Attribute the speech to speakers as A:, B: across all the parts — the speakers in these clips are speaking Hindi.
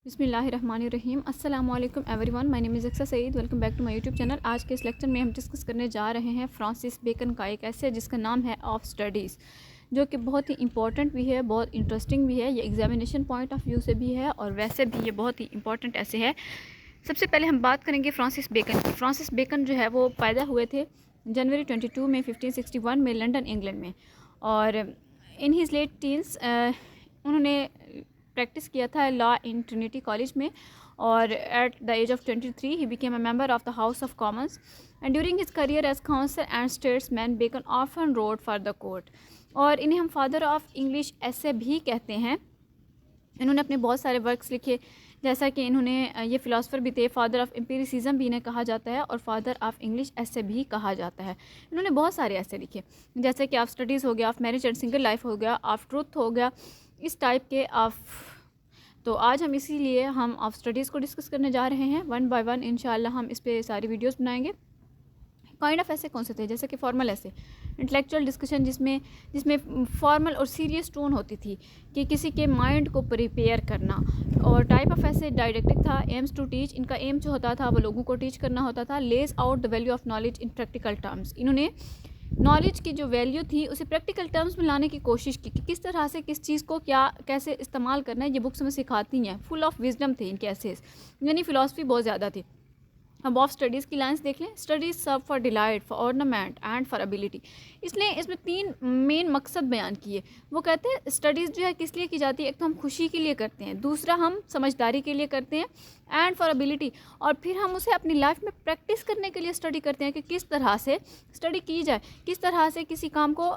A: बिस्मिल्लाहिर्रहमानिर्रहीम अस्सलाम वालेकुम everyone, my name is Aqsa Saeed. Welcome back to my YouTube channel. आज के इस लेक्चर में हम डिस्कस करने जा रहे हैं फ्रांसिस बेकन का एक ऐसे जिसका नाम है ऑफ स्टडीज़, जो कि बहुत ही इंपॉर्टेंट भी है, बहुत इंटरेस्टिंग भी है। ये एग्जामिनेशन पॉइंट ऑफ व्यू से भी है और वैसे भी ये बहुत ही इंपॉर्टेंट ऐसे है। सबसे पहले हम बात करेंगे फ्रांसिस बेकन की। फ्रांसिस बेकन जो है वो पैदा हुए थे जनवरी 22 में 1561 में लंदन इंग्लैंड में, और इन हिज लेट टीन्स उन्होंने प्रैक्टिस किया था लॉ इन ट्रिनिटी कॉलेज में, और at the age of 23 he became a member of the House of Commons and during his career as counsellor and statesman Bacon often rode for the court, और इन्हें हम फादर ऑफ इंग्लिश ऐसे भी कहते हैं। इन्होंने अपने बहुत सारे वर्क्स लिखे, जैसा कि इन्होंने ये फ़िलासफ़र भी थे। फादर ऑफ एम्पिरिसिज्म भी इन्हें कहा जाता है और फादर ऑफ इंग्लिश ऐसे भी कहा जाता है। इन्होंने बहुत सारे ऐसे लिखे, जैसे कि ऑफ स्टडीज़ हो गया, of marriage and single life हो गया, ऑफ ट्रूथ हो गया, इस टाइप के ऑफ। तो आज हम इसीलिए हम ऑफ स्टडीज़ को डिस्कस करने जा रहे हैं वन बाय वन। इंशाल्लाह हम इस पर सारी वीडियोस बनाएंगे। काइंड ऑफ ऐसे कौन से थे, जैसे कि फॉर्मल ऐसे, इंटेलेक्चुअल डिस्कशन जिसमें फॉर्मल और सीरियस टोन होती थी कि किसी के माइंड को प्रिपेयर करना। और टाइप ऑफ ऐसे डायडेक्टिक था, एम्स टू टीच। इनका एम जो होता था वो लोगों को टीच करना होता था। Lays out the value of knowledge in practical terms. इन्होंने नॉलेज की जो वैल्यू थी उसे प्रैक्टिकल टर्म्स में लाने की कोशिश की कि किस तरह से किस चीज़ को क्या कैसे इस्तेमाल करना है, ये बुक्स में सिखाती हैं। फुल ऑफ विजडम थे इनके एसेस, यानी फ़िलासफ़ी बहुत ज़्यादा थी। अब ऑफ स्टडीज़ की लाइन्स देख लें। Studies serve for delight, for ornament and for ability. इसलिए इसमें तीन मेन मकसद बयान किए। वो कहते हैं स्टडीज़ जो है किस लिए की जाती है, एक तो हम खुशी के लिए करते हैं, दूसरा हम समझदारी के लिए करते हैं एंड फॉर एबिलिटी, और फिर हम उसे अपनी लाइफ में प्रैक्टिस करने के लिए स्टडी करते हैं कि किस तरह से स्टडी की जाए, किस तरह से किसी काम को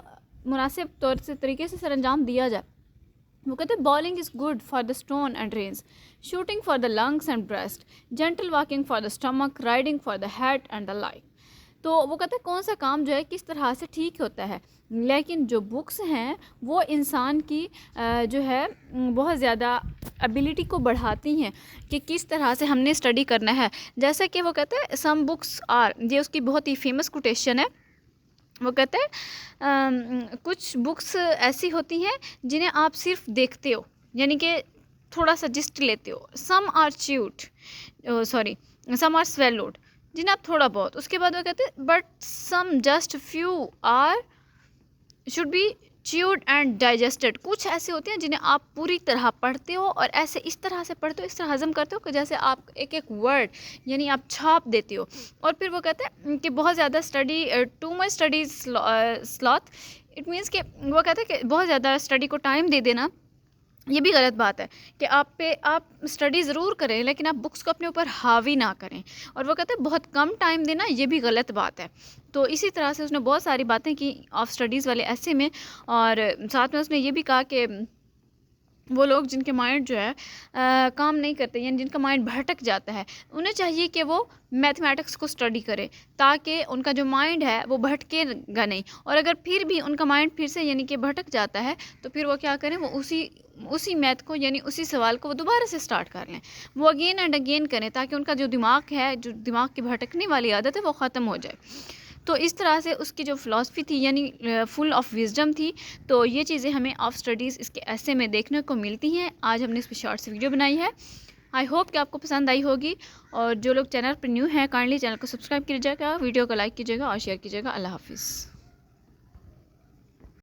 A: मुनासिब तौर से तरीके से सरअंजाम दिया जाए। वो कहते हैं bowling is good for the stone and range, shooting for the lungs and breast, gentle walking for the stomach, riding for the head and the like. तो वो कहते हैं कौन सा काम जो है किस तरह से ठीक होता है। लेकिन जो बुक्स हैं वो इंसान की जो है बहुत ज़्यादा एबिलिटी को बढ़ाती हैं कि किस तरह से हमने स्टडी करना है। जैसे कि वो कहते हैं सम बुक्स आर, ये उसकी बहुत ही फेमस कोटेशन है। वो कहते हैं कुछ बुक्स ऐसी होती हैं जिन्हें आप सिर्फ देखते हो, यानी कि थोड़ा सा जिस्ट लेते हो। Some are chewed, sorry some are swallowed, जिन्हें आप थोड़ा बहुत। उसके बाद वो कहते हैं but some just few are should be chewed and digested. कुछ ऐसे होते हैं जिन्हें आप पूरी तरह पढ़ते हो और ऐसे इस तरह से पढ़ते हो, इस तरह हजम करते हो कि जैसे आप एक एक वर्ड यानी आप छाप देते हो। और फिर वो कहते हैं कि बहुत ज़्यादा study, too much study sloth, it means कि वो कहते हैं कि बहुत ज़्यादा स्टडी को टाइम दे देना, ये भी गलत बात है कि आप स्टडी ज़रूर करें लेकिन आप बुक्स को अपने ऊपर हावी ना करें। और वो कहते हैं बहुत कम टाइम देना, ये भी गलत बात है। तो इसी तरह से उसने बहुत सारी बातें की ऑफ स्टडीज़ वाले ऐसे में, और साथ में उसने ये भी कहा कि वो लोग जिनके माइंड जो है काम नहीं करते, यानी जिनका माइंड भटक जाता है, उन्हें चाहिए कि वो मैथमेटिक्स को स्टडी करें ताकि उनका जो माइंड है वो भटकेगा नहीं। और अगर फिर भी उनका माइंड फिर से यानी कि भटक जाता है तो फिर वो क्या करें, वो उसी मैथ को यानी उसी सवाल को वो दोबारा से स्टार्ट कर लें, वो अगेन एंड अगेन करें, ताकि उनका जो दिमाग है, जो दिमाग की भटकने वाली आदत है, वो ख़त्म हो जाए। तो इस तरह से उसकी जो फ़िलासफ़ी थी यानी फुल ऑफ विजडम थी। तो ये चीज़ें हमें ऑफ स्टडीज़ इसके ऐसे में देखने को मिलती हैं। आज हमने इस पर शॉर्ट से वीडियो बनाई है। आई होप कि आपको पसंद आई होगी, और जो लोग चैनल पर न्यू हैं काइंडली चैनल को सब्सक्राइब कीजिएगा, वीडियो को लाइक कीजिएगा और शेयर कीजिएगा। अल्लाह हाफिज़।